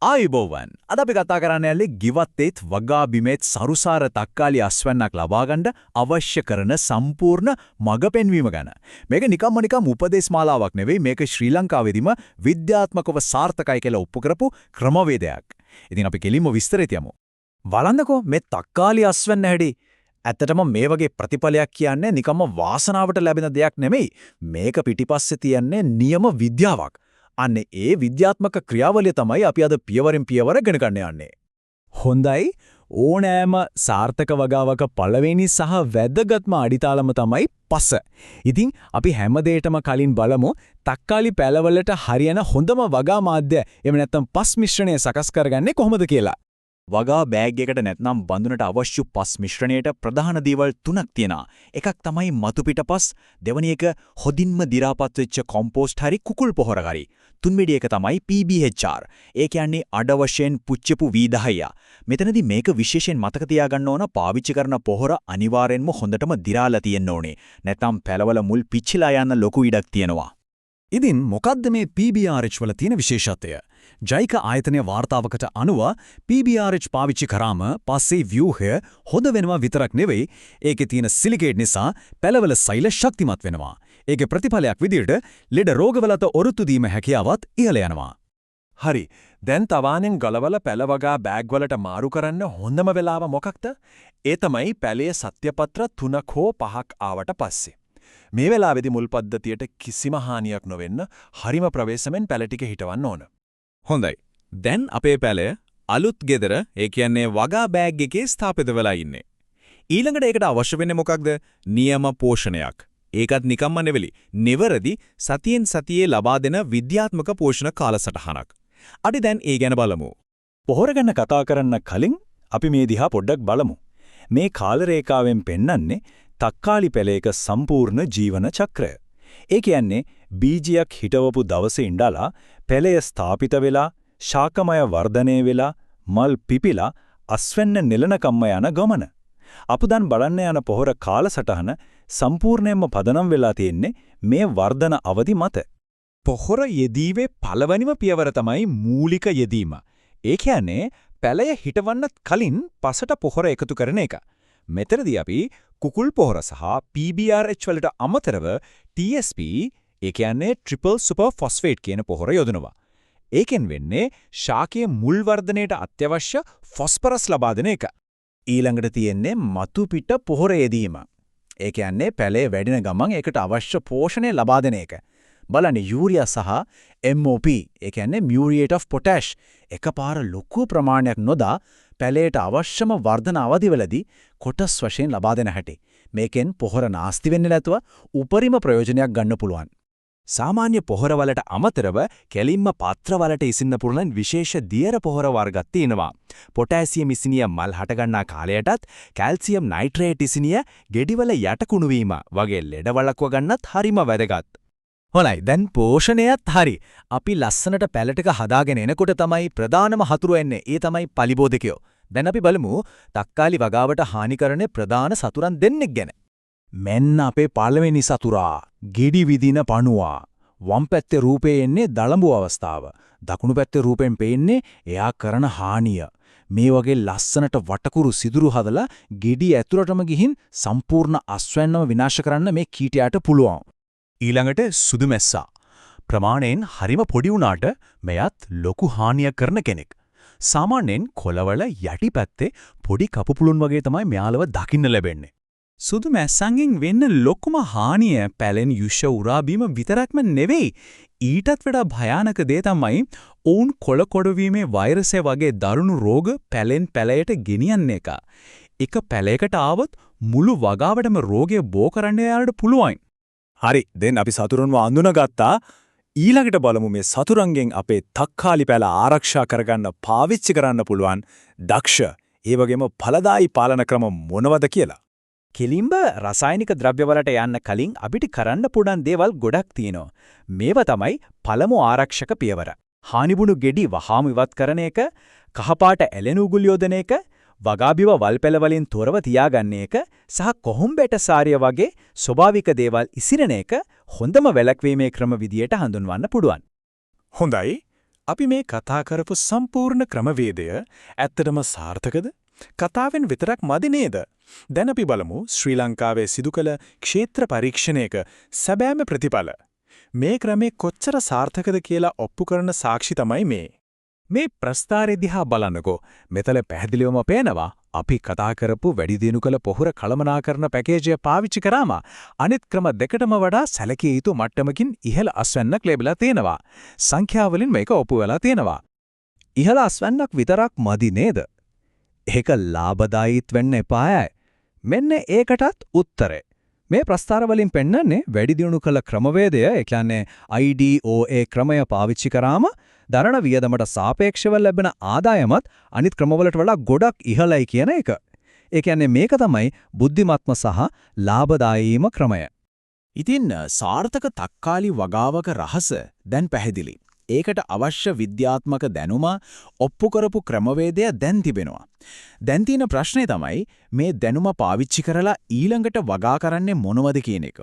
ආයුබෝවන් අද අපි කතා කරන්න යන්නේ ගිවත්තේත් වගා බිමේත් සරුසාර තක්කාලි අස්වැන්නක් ලබා ගන්න අවශ්‍ය කරන සම්පූර්ණ මඟ පෙන්වීම ගැන. මේක නිකම්ම උපදේශ මාලාවක් නෙවෙයි මේක ශ්‍රී ලංකාවේදීම විද්‍යාත්මකව සාර්ථකයි කියලා ඔප්පු කරපු ක්‍රමවේදයක්. ඉතින් අපි කෙලින්ම විස්තරෙට යමු. බලන්නකෝ මේ තක්කාලි අස්වැන්න හැටි. ඇත්තටම මේ වගේ ප්‍රතිඵලයක් කියන්නේ නිකම්ම වාසනාවට ලැබෙන දෙයක් නෙමෙයි. මේක පිටිපස්සේ තියන්නේ නියම විද්‍යාවක්. අන්නේ ඒ විද්‍යාත්මක ක්‍රියාවලිය තමයි අපි අද පියවරෙන් පියවර ගෙන ගන්න යන්නේ. හොඳයි ඕනෑම සාර්ථක වගාවක පළවෙනි සහ වැදගත්ම අඩිතාලම තමයි පස. ඉතින් අපි හැමදේටම කලින් බලමු තක්කාලි පැලවලට හරියන හොඳම වගා මාධ්‍ය එහෙම නැත්නම් පස් මිශ්‍රණය සකස් කරගන්නේ කොහොමද කියලා. වගා බෑග් එකකට නැත්නම් බඳුනට අවශ්‍ය පස් මිශ්‍රණයට ප්‍රධාන දේවල් තුනක් තියෙනවා. එකක් තමයි මතු පිටපස්, දෙවැනි එක හොදින්ම දි รา පත් වෙච්ච කොම්පෝස්ට් හරි කුකුල් පොහොර හරි. තුන්වෙනි එක තමයි PBHR. ඒ කියන්නේ අඩ වශයෙන් පුච්චපු V10. මෙතනදී මේක විශේෂයෙන් මතක තියාගන්න ඕන පාවිච්චි කරන පොහොර අනිවාර්යෙන්ම හොඳටම දිරාලා තියෙන්න ඕනේ. නැත්නම් පැලවල මුල් පිච්චිලා යන ලොකු ඉඩක් තියෙනවා. ඉතින් මොකද්ද මේ PBRH වල තියෙන විශේෂත්වය? ජයික ආයතනයේ වාර්තාවකට අනුව PBRH පාවිච්චි කරාම පස්සේ ව්‍යුහය හොද වෙනවා විතරක් නෙවෙයි ඒකේ තියෙන සිලිකේට් නිසා පැලවල සෛල ශක්තිමත් වෙනවා. ඒකේ ප්‍රතිඵලයක් විදිහට ලෙඩ රෝගවලට ඔරොත්තු දීම හැකියාවත් ඉහළ යනවා. හරි. දැන් තවාණෙන් ගලවලා පැලවගා බෑග් වලට මාරු කරන්න හොඳම වෙලාව මොකක්ද? ඒ තමයි පැලේ සත්‍යපත්‍ර 3ක් හෝ 5ක් ආවට පස්සේ. මේ වෙලාවේදී මුල් පද්ධතියට කිසිම හානියක් නොවෙන්න හරිම ප්‍රවේශමෙන් පැල ටික හිටවන්න ඕන. හොඳයි. දැන් අපේ පැලය අලුත් ගෙදර ඒ කියන්නේ වගා බෑග් එකේ ස්ථාපිත වෙලා ඉන්නේ. ඊළඟට ඒකට අවශ්‍ය වෙන්නේ මොකක්ද? නියම පෝෂණයක්. ඒකත් නිකම්ම නෙවෙයි. නිවැරදි සතියෙන් සතියේ ලබා දෙන විද්‍යාත්මක පෝෂණ කාලසටහනක්. අපි දැන් ඒ ගැන බලමු. පොහොර ගැන කතා කරන්න කලින් අපි මේ දිහා පොඩ්ඩක් බලමු. මේ කාල රේඛාවෙන් පෙන්වන්නේ තක්කාලි පැලයක සම්පූර්ණ ජීවන චක්‍රය. ඒ කියන්නේ බීජයක් හිටවපු දවසේ ඉඳලා පැලය ස්ථාපිත වෙලා ශාකමය වර්ධනය වෙලා මල් පිපිලා අස්වැන්න නෙලනකම්ම යන ගමන. අපි දැන් බලන්න යන පොහොර කාලසටහන සම්පූර්ණයෙන්ම පදනම් වෙලා තියෙන්නේ මේ වර්ධන අවදි මත. පොහොර යෙදීමේ පළවෙනිම පියවර තමයි මූලික යෙදීම. ඒ කියන්නේ පැලය හිටවන්නත් කලින් පසට පොහොර එකතු කරන එක. මෙතනදී අපි කුකුල් පොහොර සහ PBRH වලට අමතරව TSP ඒ කියන්නේ ට්‍රිපල් සුපර් ෆොස්ෆේට් කියන පොහොර යොදනවා. ඒකෙන් වෙන්නේ ශාකයේ මුල් වර්ධනයට අත්‍යවශ්‍ය ෆොස්ෆරස් ලබා දෙන එක. ඊළඟට තියෙන්නේ මතු පිට පොහොර යෙදීම. ඒ කියන්නේ පැලේ වැඩෙන ගමන් ඒකට අවශ්‍ය පෝෂණය ලබා දෙන එක. බලන්න යූරියා සහ MOP ඒ කියන්නේ ම්යුරියේට් ඔෆ් පොටෑෂ් එකපාර ලොකු ප්‍රමාණයක් නොදා පැලයට අවශ්‍යම වර්ධන අවදිවලදී කොටස් වශයෙන් ලබා දෙන හැටි. මේකෙන් පොහොර නාස්ති වෙන්නේ නැතුව උපරිම ප්‍රයෝජනයක් ගන්න පුළුවන්. සාමාන්‍ය පොහොර වලට අමතරව කෙලින්ම පාත්‍ර වලට ඉසින්න පුළුවන් විශේෂ දියර පොහොර වර්ගත් තියෙනවා. පොටෑසියම් ඉසිනිය මල් හටගන්නා කාලයටත් කැල්සියම් නයිට්‍රේට් ඉසිනිය ගෙඩිවල යටකුණු වීම වගේ ලෙඩ වළක්ව ගන්නත් හරිම වැදගත්. හොඳයි දැන් පෝෂණයත් හරි. අපි ලස්සනට පැල ටික හදාගෙන එනකොට තමයි ප්‍රධානම හතුරු එන්නේ. ඒ තමයි පලිබෝධකයෝ. දැන් අපි බලමු තක්කාලි වගාවට හානි කරන ප්‍රධාන සතුරන් දෙන්නෙක් ගැන. මෙන්න අපේ පළවෙනි සතුරා. ගෙඩි විදින පණුවා. වම් පැත්තේ රූපේ එන්නේ දලඹු අවස්ථාව. දකුණු පැත්තේ රූපෙන් පේන්නේ එයා කරන හානිය. මේ වගේ ලස්සනට වටකුරු සිදුරු හදලා ගෙඩි ඇතුළටම ගිහින් සම්පූර්ණ අස්වැන්නම විනාශ කරන්න මේ කීටයාට පුළුවන්. ඊළඟට සුදු මැස්සා. ප්‍රමාණයෙන් හරිම පොඩි වුණාට මෙයත් ලොකු හානියක් කරන කෙනෙක්. සාමාන්‍යයෙන් කොළවල යටිපැත්තේ පොඩි කපුපුළුන් වගේ තමයි මෙයාලව දකින්න ලැබෙන්නේ. සුදු මැස්සන්ගෙන් වෙන්න ලොකුම හානිය පැලෙන් යුෂ උරා බීම විතරක්ම නෙවෙයි. ඊටත් වඩා භයානක දේ තමයි ඔවුන් කොළ කොඩවීමේ වෛරසය වගේ දරුණු රෝග පැලෙන් පැලයට ගෙනියන්න එක. එක පැලයකට ආවොත් මුළු වගාවටම රෝගය බෝ කරන්න යාලට පුළුවන්. හරි දැන් අපි සතුරුන්ව අඳුනගත්තා. ඊළඟට බලමු මේ සතුරන්ගෙන් අපේ තක්කාලි පැල ආරක්ෂා කරගන්න පාවිච්චි කරන්න පුළුවන් දක්ෂ ඒ වගේම ඵලදායී පාලන ක්‍රම මොනවද කියලා. කෙලින්ම රසායනික ද්‍රව්‍ය වලට යන්න කලින් අපිට කරන්න පුළුවන් දේවල් ගොඩක් තියෙනවා. මේවා තමයි පළමු ආරක්ෂක පියවර. හානිබුණු ගෙඩි වහාම ඉවත් කරන එක, කහපාට ඇලෙන උගුල් යොදන එක, වගාබිව වල්පැල වලින් තොරව තියාගන්න එක සහ කොහොඹට සාරිය වගේ ස්වභාවික දේවල් ඉසිරෙන එක හොඳම වැළැක්වීමේ ක්‍රම විදියට හඳුන්වන්න පුළුවන්. හොඳයි. අපි මේ කතා කරපු සම්පූර්ණ ක්‍රමවේදය ඇත්තටම සාර්ථකද? කතාවෙන් විතරක් මදි නේද? දැන් අපි බලමු ශ්‍රී ලංකාවේ සිදු කළ ක්ෂේත්‍ර පරීක්ෂණයක සැබෑම ප්‍රතිඵල. මේ ක්‍රමේ කොච්චර සාර්ථකද කියලා ඔප්පු කරන සාක්ෂි තමයි මේ. මේ ප්‍රස්ථාරය දිහා බලනකෝ මෙතන පැහැදිලිවම පේනවා අපි කතා කරපු වැඩි දියුණු කළ පොහොර කළමනාකරන පැකේජය පාවිච්චි කරාම අනිත් ක්‍රම දෙකටම වඩා සැලකිය යුතු මට්ටමකින් ඉහළ අස්වැන්නක් ලැබිලා තියෙනවා. සංඛ්‍යාවලින් මේක ඔප්පු වෙලා තියෙනවා. ඉහළ අස්වැන්නක් විතරක් මදි නේද? ඒක ලාභදායීත් වෙන්න එපායයි. මෙන්න ඒකටත් උත්තරේ. මේ ප්‍රස්ථාර වලින් පෙන්නන්නේ වැඩි දියුණු කළ ක්‍රමවේදය, ඒ කියන්නේ IDOA ක්‍රමය පාවිච්චි කරාම දරණ වියදමට සාපේක්ෂව ලැබෙන ආදායමත් අනිත් ක්‍රමවලට වඩා ගොඩක් ඉහළයි කියන එක. ඒ කියන්නේ මේක තමයි බුද්ධිමත්ම සහ ලාභදායීම ක්‍රමය. ඉතින් සාර්ථක තක්කාලි වගාවක රහස දැන් පැහැදිලි. ඒකට අවශ්‍ය විද්‍යාත්මක දැනුම ඔප්පු කරපු ක්‍රමවේදය දැන් තිබෙනවා. දැන් තියෙන ප්‍රශ්නේ තමයි මේ දැනුම පාවිච්චි කරලා ඊළඟට වගා කරන්නේ මොනවද කියන එක.